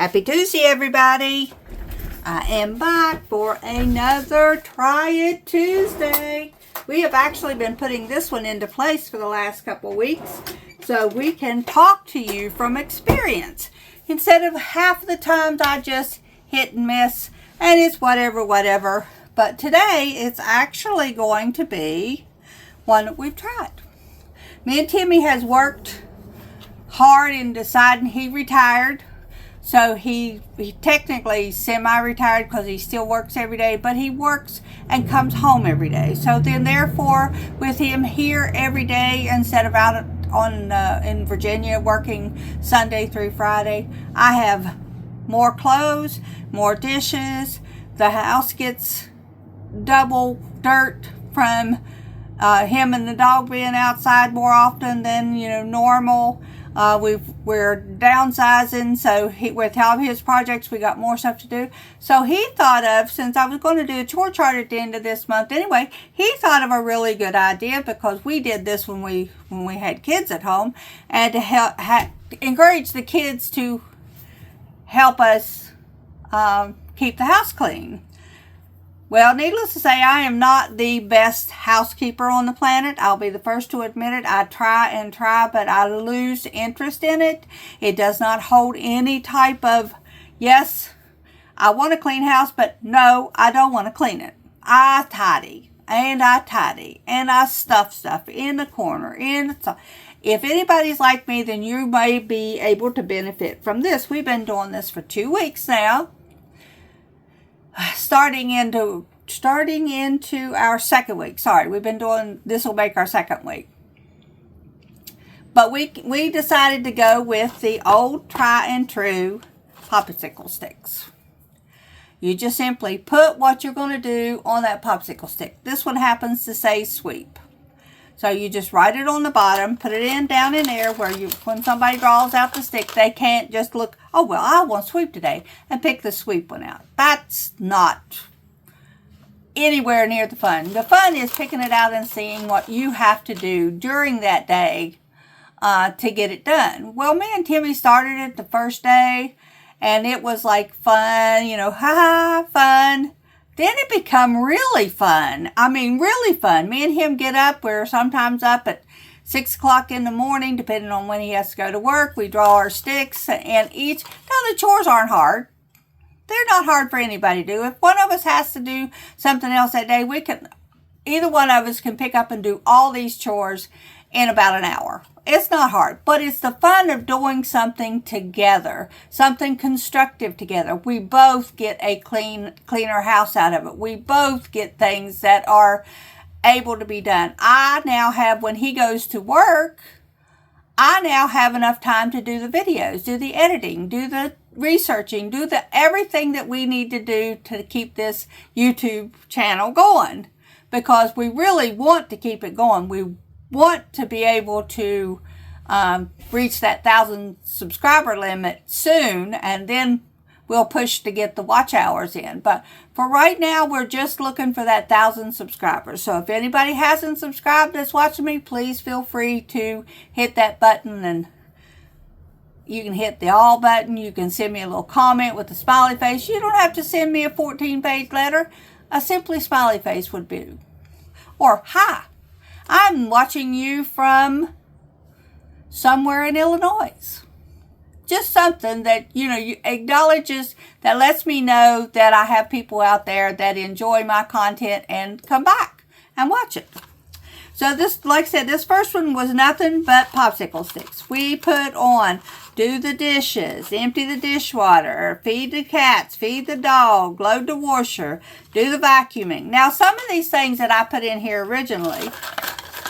Happy Tuesday, everybody. I am back for another Try It Tuesday. We have actually been putting this one into place for the last couple weeks so we can talk to you from experience. Instead of half the times I just hit and miss and it's whatever. But today it's actually going to be one that we've tried. Me and Timmy has worked hard in deciding he retired. So he technically semi-retired because he still works every day, but he works and comes home every day. So then therefore, with him here every day instead of out in Virginia working Sunday through Friday, I have more clothes, more dishes. The house gets double dirt from him and the dog being outside more often than normal. We're downsizing, so with all of his projects, we got more stuff to do. So he thought of, since I was going to do a chore chart at the end of this month anyway, he thought of a really good idea because we did this when we had kids at home, and to help encourage the kids to help us keep the house clean. Well, needless to say, I am not the best housekeeper on the planet. I'll be the first to admit it. I try, but I lose interest in it. It does not hold any type of, yes, I want a clean house, but no, I don't want to clean it. I tidy, and I stuff stuff in the corner. If anybody's like me, then you may be able to benefit from this. We've been doing this for 2 weeks now. Starting into our second week. Sorry, we've been doing, this will make our second week. But we decided to go with the old try and true popsicle sticks. You just simply put what you're going to do on that popsicle stick. This one happens to say sweep. So you just write it on the bottom, put it down in there where when somebody draws out the stick, they can't just look, oh, well, I want sweep today, and pick the sweep one out. That's not anywhere near the fun. The fun is picking it out and seeing what you have to do during that day to get it done. Well, me and Timmy started it the first day, and it was like fun, fun. Then it become really fun. I mean, really fun. Me and him get up. We're sometimes up at 6 o'clock in the morning, depending on when he has to go to work. We draw our sticks and each. Now, the chores aren't hard. They're not hard for anybody to do. If one of us has to do something else that day, either one of us can pick up and do all these chores in about an hour. It's not hard, but it's the fun of doing something together, something constructive together. We both get a cleaner house out of it. We both get things that are able to be done. I now have, when he goes to work, I now have enough time to do the videos, do the editing, do the researching, do everything that we need to do to keep this YouTube channel going, because we really want to keep it going. We want to be able to reach that 1,000 subscriber limit soon, and then we'll push to get the watch hours in. But for right now, we're just looking for that 1,000 subscribers. So if anybody hasn't subscribed that's watching me, please feel free to hit that button, and you can hit the all button. You can send me a little comment with a smiley face. You don't have to send me a 14-page letter. A simply smiley face would do. Or, hi, I'm watching you from somewhere in Illinois. Just something that, you acknowledges, that lets me know that I have people out there that enjoy my content and come back and watch it. So this, like I said, this first one was nothing but popsicle sticks. We put on do the dishes, empty the dishwater, feed the cats, feed the dog, load the washer, do the vacuuming. Now, some of these things that I put in here originally,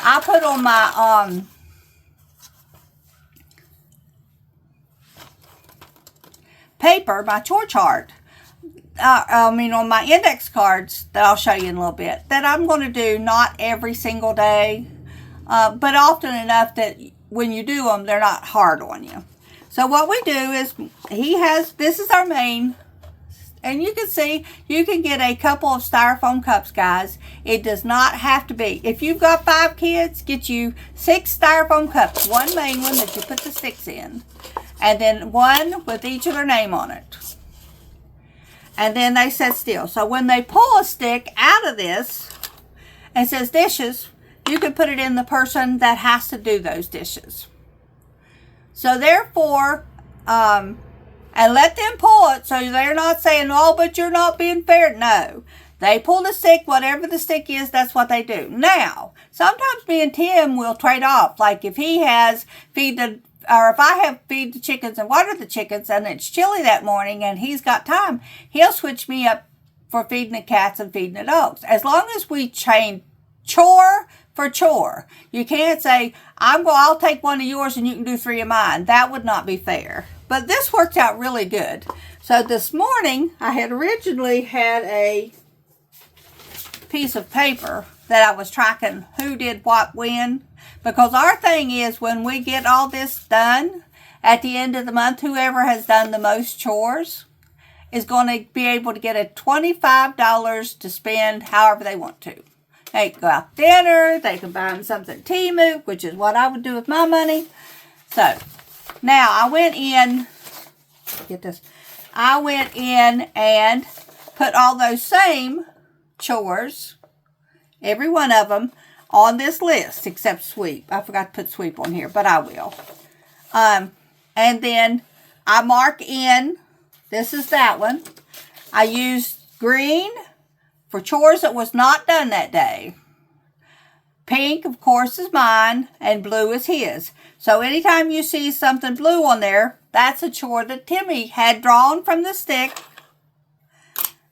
I put on my paper, my chore chart. On my index cards that I'll show you in a little bit, that I'm going to do not every single day, but often enough that when you do them, they're not hard on you. So what we do is, this is our main, and you can see, you can get a couple of styrofoam cups, guys. It does not have to be. If you've got 5 kids, get you 6 styrofoam cups, one main one that you put the sticks in. and then one with each of their name on it. And then they sit still. So when they pull a stick out of this and says dishes, you can put it in the person that has to do those dishes. So therefore, and let them pull it so they're not saying, oh, but you're not being fair. No. They pull the stick, whatever the stick is, that's what they do. Now, sometimes me and Tim will trade off. Like if he has if I have feed the chickens and water the chickens and it's chilly that morning and he's got time, he'll switch me up for feeding the cats and feeding the dogs. As long as we change chore for chore. You can't say, I'll take one of yours and you can do 3 of mine. That would not be fair. But this worked out really good. So this morning, I had originally had a piece of paper that I was tracking who did what when. Because our thing is, when we get all this done, at the end of the month, whoever has done the most chores is going to be able to get a $25 to spend however they want to. They can go out to dinner, they can buy them something at Temu, which is what I would do with my money. So, now I went in and put all those same chores, every one of them, on this list, except sweep. I forgot to put sweep on here, but I will. And then I mark in, this is that one. I used green for chores that was not done that day. Pink, of course, is mine, and blue is his. So anytime you see something blue on there, that's a chore that Timmy had drawn from the stick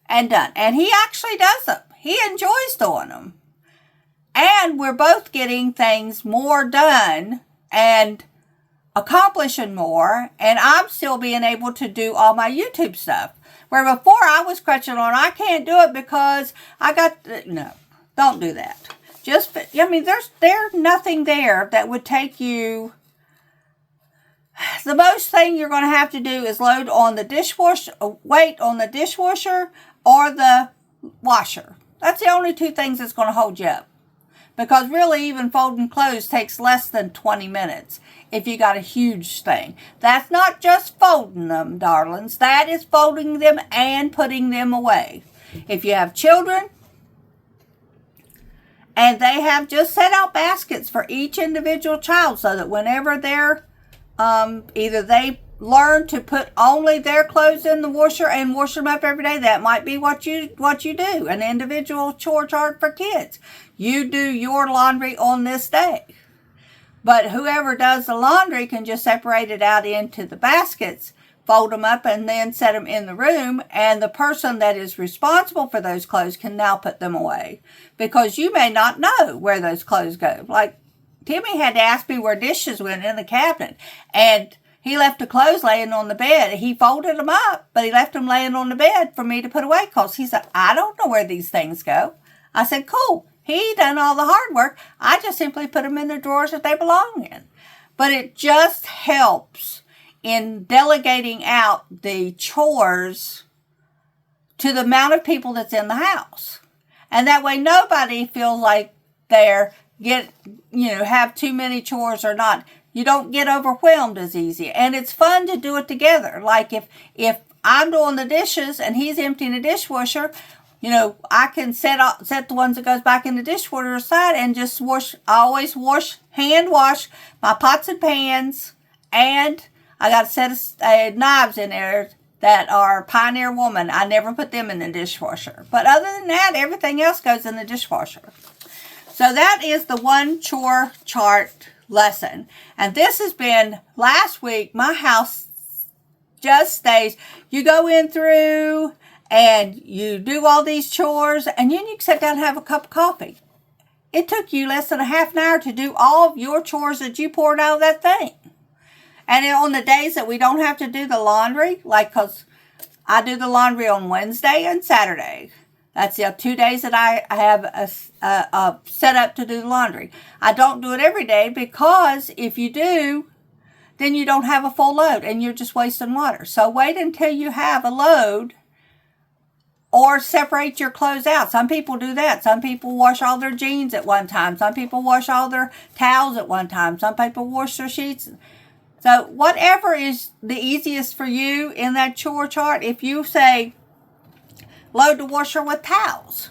and done. And he actually does them. He enjoys doing them. And we're both getting things more done and accomplishing more. And I'm still being able to do all my YouTube stuff. Where before I was crutching on, I can't do it because I got, no, don't do that. There's nothing there that would take you. The most thing you're going to have to do is load on the dishwasher, weight on the dishwasher or the washer. That's the only 2 things that's going to hold you up. Because really, even folding clothes takes less than 20 minutes if you got a huge thing. That's not just folding them, darlings. That is folding them and putting them away. If you have children, and they have just set out baskets for each individual child so that whenever they're, either they learn to put only their clothes in the washer and wash them up every day, that might be what you do. An individual chore chart for kids. You do your laundry on this day. But whoever does the laundry can just separate it out into the baskets, fold them up, and then set them in the room. And the person that is responsible for those clothes can now put them away. Because you may not know where those clothes go. Like, Timmy had to ask me where dishes went in the cabinet. And he left the clothes laying on the bed. He folded them up, but he left them laying on the bed for me to put away. Because he said, I don't know where these things go. I said, cool. He done all the hard work. I just simply put them in the drawers that they belong in. But it just helps in delegating out the chores to the amount of people that's in the house. And that way nobody feels like they're have too many chores or not. You don't get overwhelmed as easy. And it's fun to do it together. Like if I'm doing the dishes and he's emptying the dishwasher, I can set the ones that goes back in the dishwasher aside and just wash. I always hand wash my pots and pans, and I got a set of knives in there that are Pioneer Woman. I never put them in the dishwasher. But other than that, everything else goes in the dishwasher. So that is the one chore chart lesson. And this has been last week. My house just stays. You go in through and you do all these chores, and then you can sit down and have a cup of coffee. It took you less than a half an hour to do all of your chores that you poured out of that thing. And then on the days that we don't have to do the laundry, because I do the laundry on Wednesday and Saturday. That's the 2 days that I have set up to do the laundry. I don't do it every day because if you do, then you don't have a full load and you're just wasting water. So wait until you have a load. Or separate your clothes out. Some people do that. Some people wash all their jeans at one time. Some people wash all their towels at one time. Some people wash their sheets. So whatever is the easiest for you in that chore chart, if you say load the washer with towels,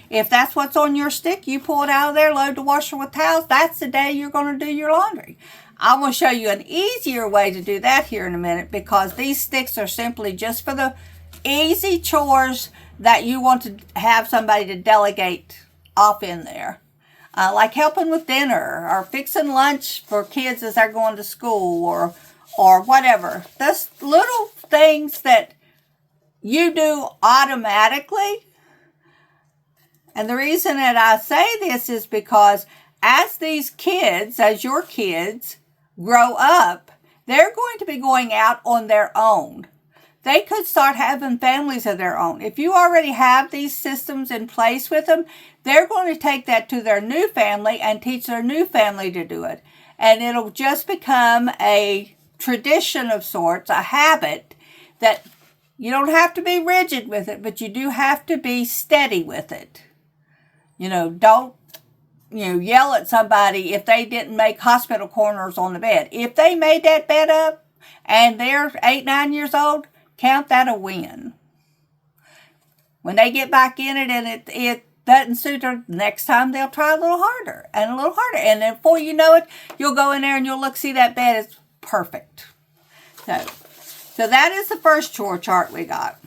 if that's what's on your stick, you pull it out of there, load the washer with towels, that's the day you're going to do your laundry. I'm going to show you an easier way to do that here in a minute, because these sticks are simply just for the easy chores that you want to have somebody to delegate off in there. Like helping with dinner or fixing lunch for kids as they're going to school or whatever. Just little things that you do automatically. And the reason that I say this is because as your kids grow up, they're going to be going out on their own. They could start having families of their own. If you already have these systems in place with them, they're going to take that to their new family and teach their new family to do it. And it'll just become a tradition of sorts, a habit that you don't have to be rigid with it, but you do have to be steady with it. Don't yell at somebody if they didn't make hospital corners on the bed. If they made that bed up and they're 8, 9 years old, count that a win. When they get back in it and it doesn't suit her, next time they'll try a little harder and a little harder. And then before you know it, you'll go in there and you'll see that bed is perfect. So that is the first chore chart we got.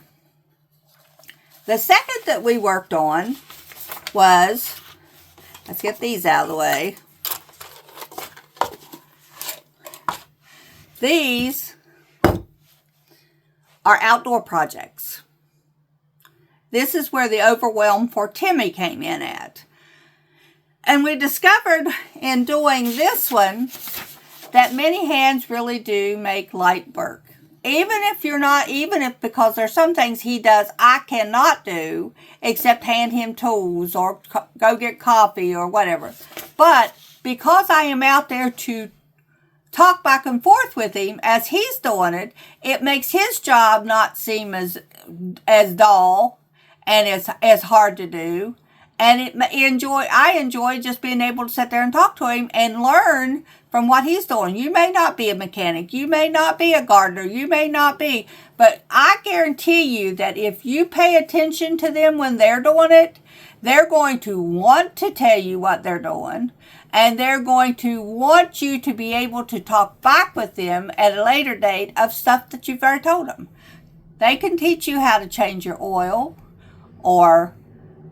The second that we worked on was, let's get these out of the way. These are outdoor projects. This is where the overwhelm for Timmy came in at. And we discovered in doing this one that many hands really do make light work. Even if because there's some things he does I cannot do except hand him tools or go get coffee or whatever. But because I am out there to talk back and forth with him as he's doing it, it makes his job not seem as dull and as hard to do. And I enjoy just being able to sit there and talk to him and learn from what he's doing. You may not be a mechanic. You may not be a gardener. You may not be. But I guarantee you that if you pay attention to them when they're doing it, they're going to want to tell you what they're doing. And they're going to want you to be able to talk back with them at a later date of stuff that you've already told them. They can teach you how to change your oil or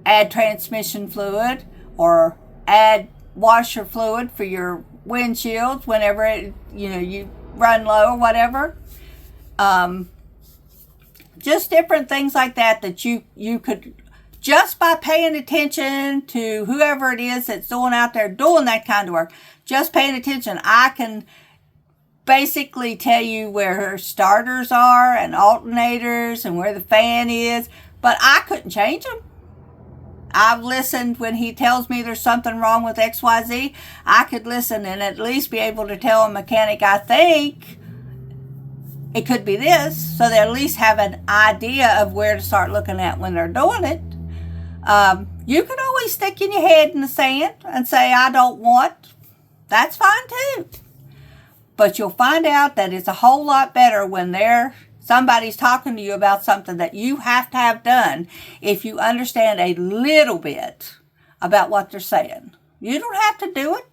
add transmission fluid or add washer fluid for your windshields whenever you run low or whatever. Just different things like that you could, just by paying attention to whoever it is that's doing out there doing that kind of work, just paying attention, I can basically tell you where her starters are and alternators and where the fan is, but I couldn't change them. I've listened when he tells me there's something wrong with XYZ. I could listen and at least be able to tell a mechanic, I think it could be this, so they at least have an idea of where to start looking at when they're doing it. You can always stick in your head in the sand and say, I don't want. That's fine too. But you'll find out that it's a whole lot better when somebody's talking to you about something that you have to have done if you understand a little bit about what they're saying. You don't have to do it.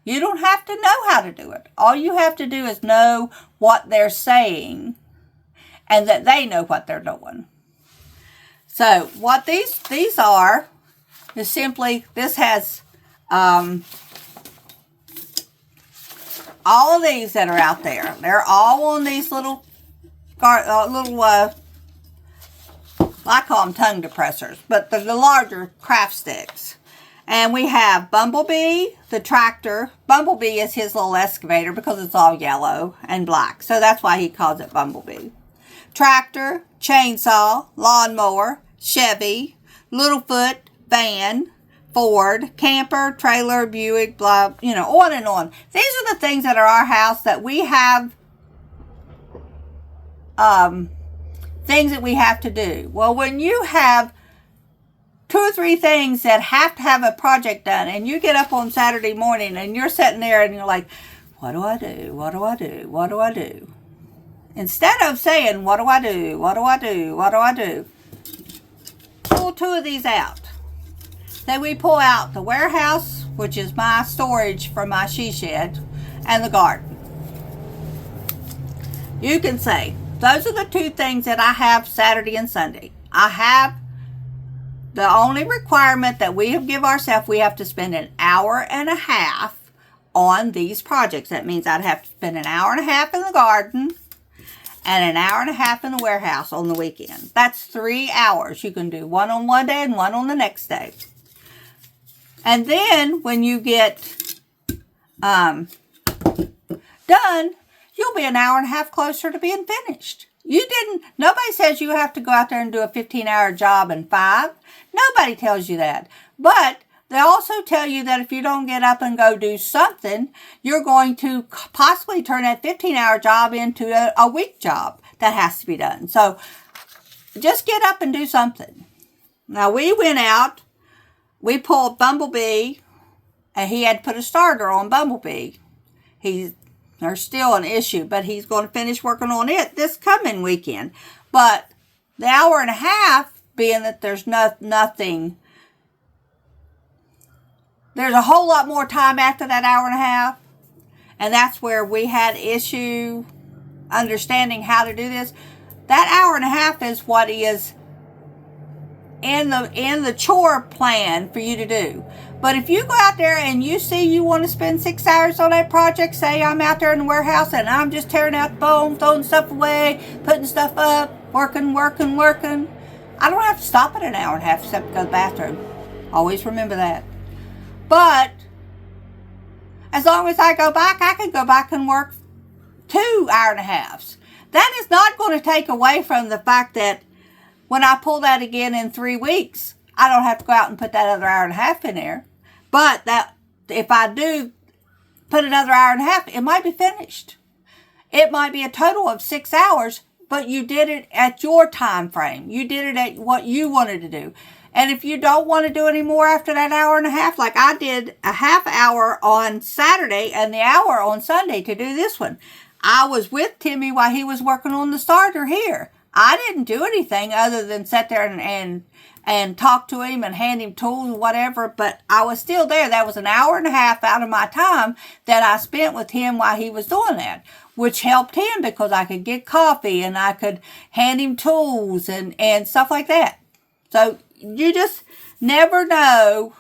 You don't have to know how to do it. All you have to do is know what they're saying and that they know what they're doing. So what these are is simply, this has all of these that are out there. They're all on these little I call them tongue depressors, but they're the larger craft sticks. And we have Bumblebee, the tractor. Bumblebee is his little excavator because it's all yellow and black. So that's why he calls it Bumblebee. Tractor, chainsaw, lawnmower, Chevy, Littlefoot, van, Ford, camper, trailer, Buick, blah, on and on. These are the things that are our house that we have things that we have to do. Well, when you have 2 or 3 things that have to have a project done and you get up on Saturday morning and you're sitting there and you're like, what do I do? What do I do? What do I do? Instead of saying, what do I do? What do I do? What do I do? Pull two of these out. Then we pull out the warehouse, which is my storage for my she shed, and the garden. You can say, those are the two things that I have Saturday and Sunday. I have the only requirement that we have give ourselves, we have to spend an hour and a half on these projects. That means I'd have to spend an hour and a half in the garden and an hour and a half in the warehouse on the weekend. That's 3 hours. You can do one on one day and one on the next day. And then when you get done, you'll be an hour and a half closer to being finished. Nobody says you have to go out there and do a 15-hour job in 5. Nobody tells you that. But they also tell you that if you don't get up and go do something, you're going to possibly turn that 15-hour job into a week job that has to be done. So just get up and do something. Now, we went out, we pulled Bumblebee, and he had to put a starter on Bumblebee. There's still an issue, but he's going to finish working on it this coming weekend. But the hour and a half, being that there's nothing, there's a whole lot more time after that hour and a half. And that's where we had issue understanding how to do this. That hour and a half is what is in the chore plan for you to do. But if you go out there and you see you want to spend 6 hours on that project, say I'm out there in the warehouse and I'm just tearing out the foam, throwing stuff away, putting stuff up, working. I don't have to stop at an hour and a half except to go to the bathroom. Always remember that. But as long as I go back, I can go back and work 2 hour and a halves. That is not going to take away from the fact that when I pull that again in 3 weeks, I don't have to go out and put that other hour and a half in there. But that if I do put another hour and a half, it might be finished. It might be a total of 6 hours, but you did it at your time frame. You did it at what you wanted to do. And if you don't want to do any more after that hour and a half, like I did a half hour on Saturday and the hour on Sunday to do this one. I was with Timmy while he was working on the starter here. I didn't do anything other than sit there and talk to him and hand him tools and whatever, but I was still there. That was an hour and a half out of my time that I spent with him while he was doing that, which helped him because I could get coffee and I could hand him tools and stuff like that. So you just never know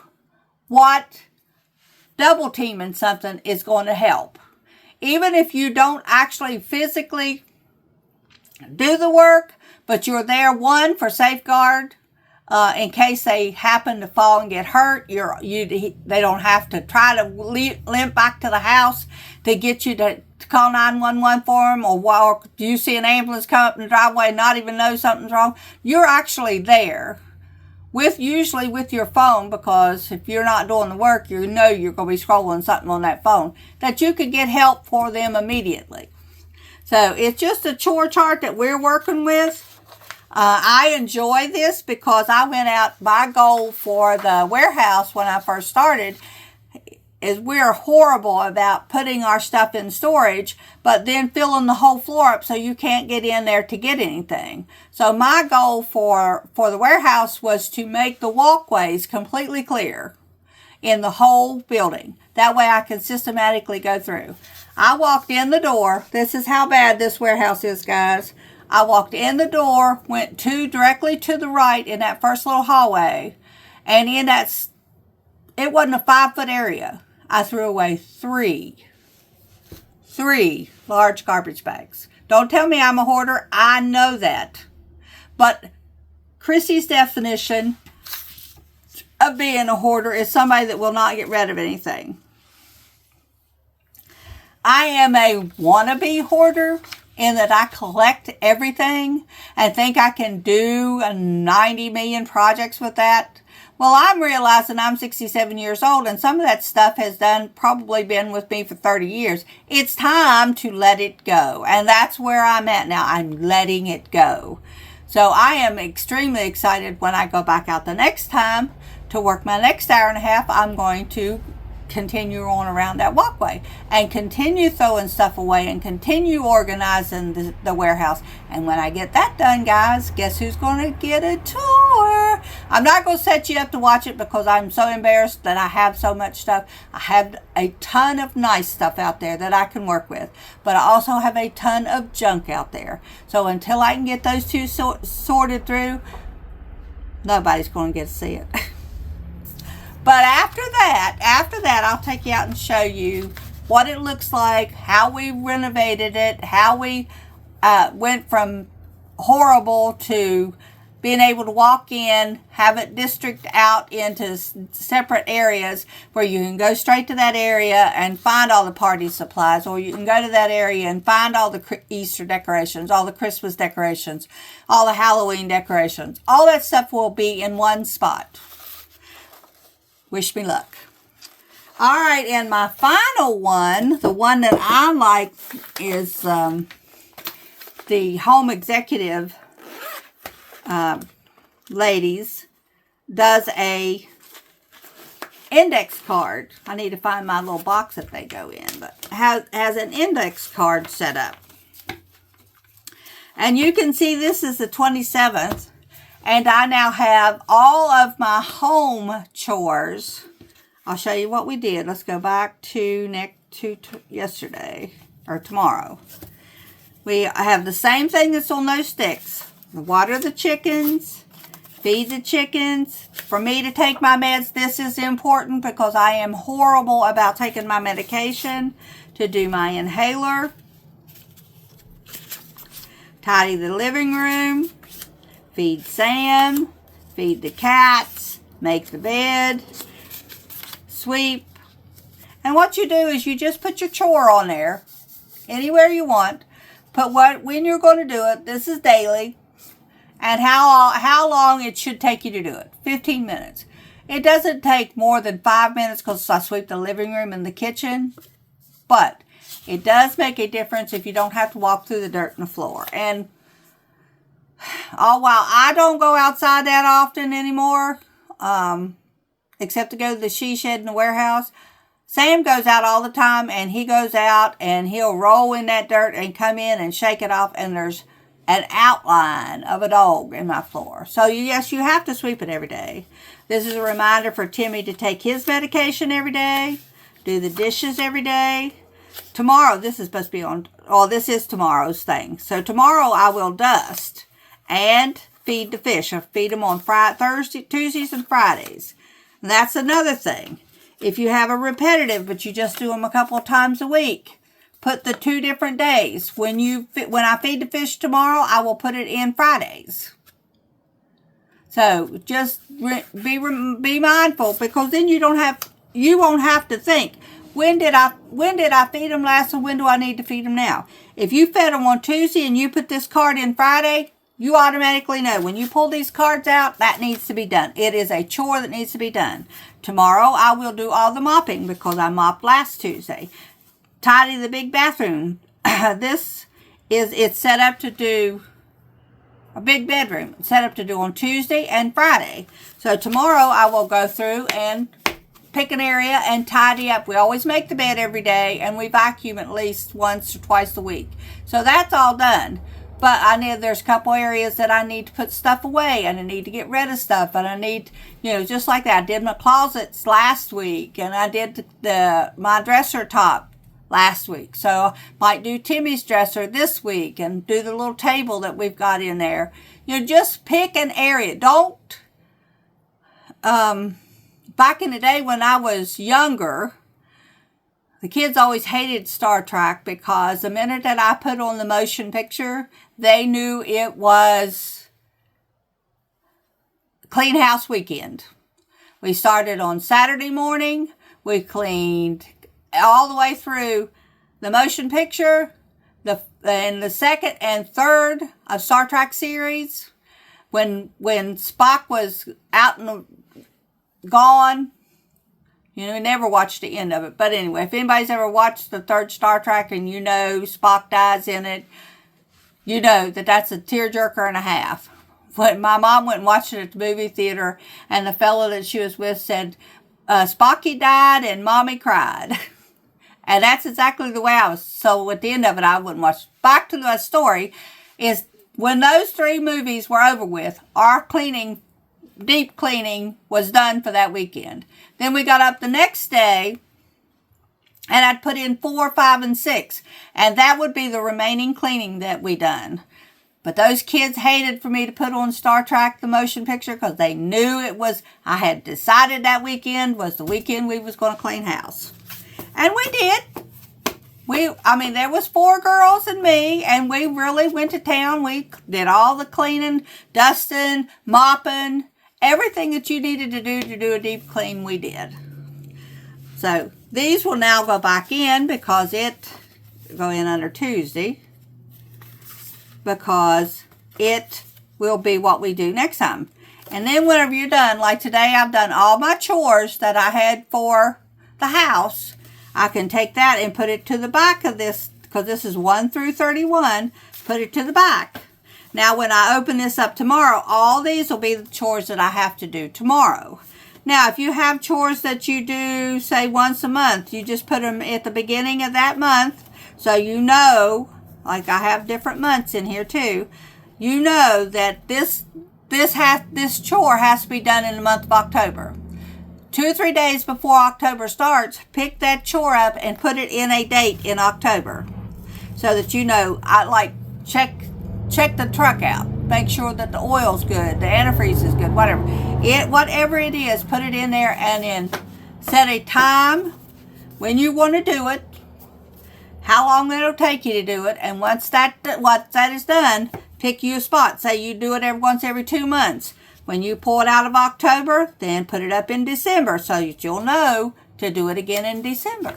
what double teaming something is going to help. Even if you don't actually physically do the work, but you're there, one, for safeguard, in case they happen to fall and get hurt. They don't have to try to limp back to the house to get you to call 911 for them, or you see an ambulance come up in the driveway and not even know something's wrong. You're actually there usually with your phone, because if you're not doing the work, you know you're going to be scrolling something on that phone, that you could get help for them immediately. So it's just a chore chart that we're working with. I enjoy this because I went out, my goal for the warehouse when I first started is we're horrible about putting our stuff in storage, but then filling the whole floor up so you can't get in there to get anything. So my goal for the warehouse was to make the walkways completely clear in the whole building. That way I can systematically go through. I walked in the door. This is how bad this warehouse is, guys. I walked in the door, went directly to the right in that first little hallway, and in that, it wasn't a 5-foot area. I threw away three large garbage bags. Don't tell me I'm a hoarder. I know that. But Chrissy's definition of being a hoarder is somebody that will not get rid of anything. I am a wannabe hoarder in that I collect everything and think I can do 90 million projects with that. Well, I'm realizing I'm 67 years old and some of that stuff has probably been with me for 30 years. It's time to let it go. And that's where I'm at now. I'm letting it go. So I am extremely excited when I go back out the next time to work my next hour and a half. I'm going to continue on around that walkway and continue throwing stuff away and continue organizing the warehouse. And when I get that done, guys, guess who's going to get a tour? I'm not going to set you up to watch it because I'm so embarrassed that I have so much stuff. I have a ton of nice stuff out there that I can work with, but I also have a ton of junk out there. So until I can get those two sorted through, nobody's going to get to see it. But after that, I'll take you out and show you what it looks like, how we renovated it, how we went from horrible to being able to walk in, have it district out into separate areas where you can go straight to that area and find all the party supplies, or you can go to that area and find all the Easter decorations, all the Christmas decorations, all the Halloween decorations. All that stuff will be in one spot. Wish me luck. All right, and my final one, the one that I like, is the Home Executive ladies does a index card. I need to find my little box that they go in, but has an index card set up. And you can see this is the 27th. And I now have all of my home chores. I'll show you what we did. Let's go back to yesterday or tomorrow. I have the same thing that's on those sticks. Water the chickens, feed the chickens. For me to take my meds, this is important because I am horrible about taking my medication. To do my inhaler. Tidy the living room. Feed Sam, feed the cats, make the bed, sweep. And what you do is you just put your chore on there, anywhere you want. Put when you're going to do it. This is daily. And how long it should take you to do it. 15 minutes. It doesn't take more than 5 minutes because I sweep the living room and the kitchen. But it does make a difference if you don't have to walk through the dirt and the floor. And while I don't go outside that often anymore, except to go to the she shed in the warehouse, Sam goes out all the time, and he goes out and he'll roll in that dirt and come in and shake it off, and there's an outline of a dog in my floor. So yes, you have to sweep it every day. This is a reminder for Timmy to take his medication every day, do the dishes every day. Tomorrow, this is supposed to be this is tomorrow's thing. So tomorrow I will dust and feed the fish. I feed them on Tuesdays and Fridays. And that's another thing. If you have a repetitive, but you just do them a couple of times a week, put the 2 different days. When I feed the fish tomorrow, I will put it in Fridays. So just be mindful, because then you won't have to think, when did I feed them last, and when do I need to feed them now? If you fed them on Tuesday and you put this card in Friday, you automatically know when you pull these cards out, that needs to be done. It is a chore that needs to be done. Tomorrow, I will do all the mopping because I mopped last Tuesday. Tidy the big bathroom. It's set up to do a big bedroom. It's set up to do on Tuesday and Friday. So tomorrow, I will go through and pick an area and tidy up. We always make the bed every day, and we vacuum at least once or twice a week. So that's all done. But there's a couple areas that I need to put stuff away, and I need to get rid of stuff, and I need, just like that. I did my closets last week, and I did my dresser top last week. So I might do Timmy's dresser this week and do the little table that we've got in there. Just pick an area. Don't, back in the day when I was younger, the kids always hated Star Trek because the minute that I put on the motion picture, they knew it was clean house weekend. We started on Saturday morning. We cleaned all the way through the motion picture, and the second and third of Star Trek series. When Spock was out and gone, never watched the end of it. But anyway, if anybody's ever watched the third Star Trek and Spock dies in it, that's a tearjerker and a half. When my mom went and watched it at the movie theater, and the fellow that she was with said, Spocky died and Mommy cried. And that's exactly the way I was. So at the end of it, I wouldn't watch. Back to the story is when those 3 movies were over with, our cleaning, deep cleaning, was done for that weekend. Then we got up the next day, and I'd put in 4, 5, and 6. And that would be the remaining cleaning that we done. But those kids hated for me to put on Star Trek, the motion picture, because they knew it was, I had decided that weekend was the weekend we was going to clean house. And we did. There was 4 girls and me, and we really went to town. We did all the cleaning, dusting, mopping, everything that you needed to do a deep clean, we did. So these will now go back in because go in under Tuesday, because it will be what we do next time. And then whenever you're done, like today, I've done all my chores that I had for the house. I can take that and put it to the back of this, because this is 1 through 31, put it to the back. Now, when I open this up tomorrow, all these will be the chores that I have to do tomorrow. Now, if you have chores that you do, say, once a month, you just put them at the beginning of that month, so you know, like I have different months in here too, you know that this chore has to be done in the month of October. 2 or 3 days before October starts, pick that chore up and put it in a date in October, so that you know. I like check the truck out, make sure that the oil's good, the antifreeze is good, whatever it is, put it in there, and then set a time when you want to do it, how long it'll take you to do it, and once that is done, pick you a spot. Say you do it once every 2 months. When you pull it out of October, then put it up in December so that you'll know to do it again in December.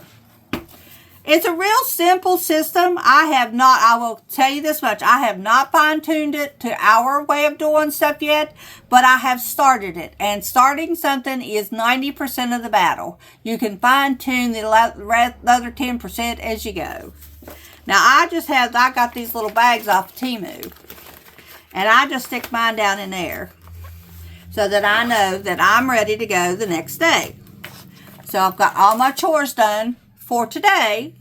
It's a real simple system. I will tell you this much, I have not fine-tuned it to our way of doing stuff yet, but I have started it. And starting something is 90% of the battle. You can fine-tune the other 10% as you go. Now, I got these little bags off Temu, and I just stick mine down in there, so that I know that I'm ready to go the next day. So I've got all my chores done for today.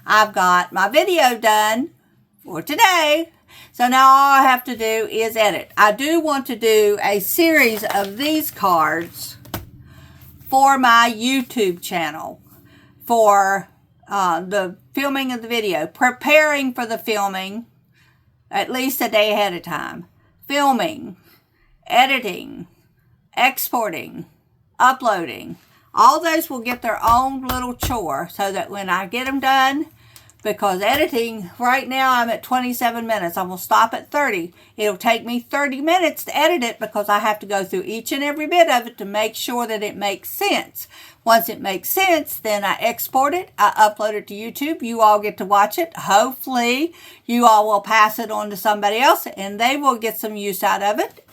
I've got my video done for today. So now all I have to do is edit. I do want to do a series of these cards for my YouTube channel for the filming of the video. Preparing for the filming at least a day ahead of time. Filming, editing, exporting, uploading. All those will get their own little chore, so that when I get them done, because editing, right now I'm at 27 minutes. I will stop at 30. It'll take me 30 minutes to edit it, because I have to go through each and every bit of it to make sure that it makes sense. Once it makes sense, then I export it. I upload it to YouTube. You all get to watch it. Hopefully, you all will pass it on to somebody else, and they will get some use out of it.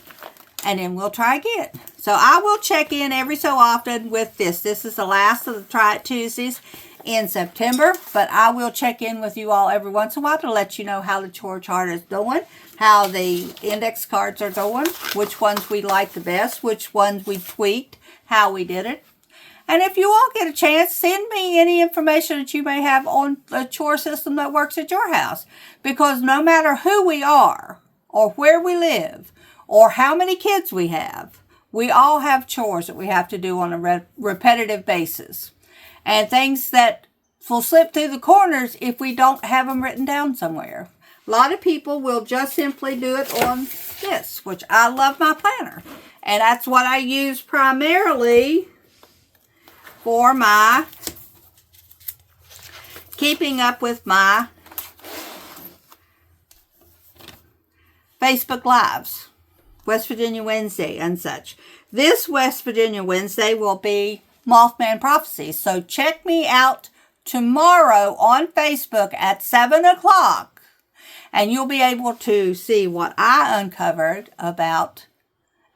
And then we'll try again. So I will check in every so often with this. This is the last of the Try It Tuesdays in September. But I will check in with you all every once in a while to let you know how the chore chart is doing, how the index cards are doing, which ones we like the best, which ones we tweaked, how we did it. And if you all get a chance, send me any information that you may have on the chore system that works at your house. Because no matter who we are or where we live, or how many kids we have, we all have chores that we have to do on a repetitive basis. And things that will slip through the corners if we don't have them written down somewhere. A lot of people will just simply do it on this, which I love my planner. And that's what I use primarily for my keeping up with my Facebook Lives. West Virginia Wednesday and such. This West Virginia Wednesday will be Mothman Prophecies. So check me out tomorrow on Facebook at 7 o'clock. And you'll be able to see what I uncovered about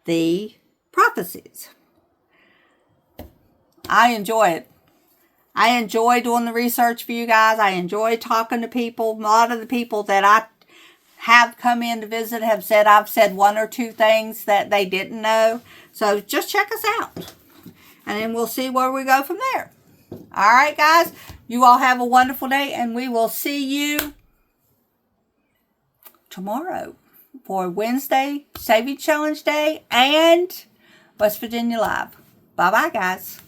the prophecies. I enjoy it. I enjoy doing the research for you guys. I enjoy talking to people. A lot of the people that I have come in to visit have said I've said 1 or 2 things that they didn't know. So just check us out. And then we'll see where we go from there. All right, guys. You all have a wonderful day, and we will see you tomorrow for Wednesday Saving Challenge Day and West Virginia Live. Bye-bye, guys.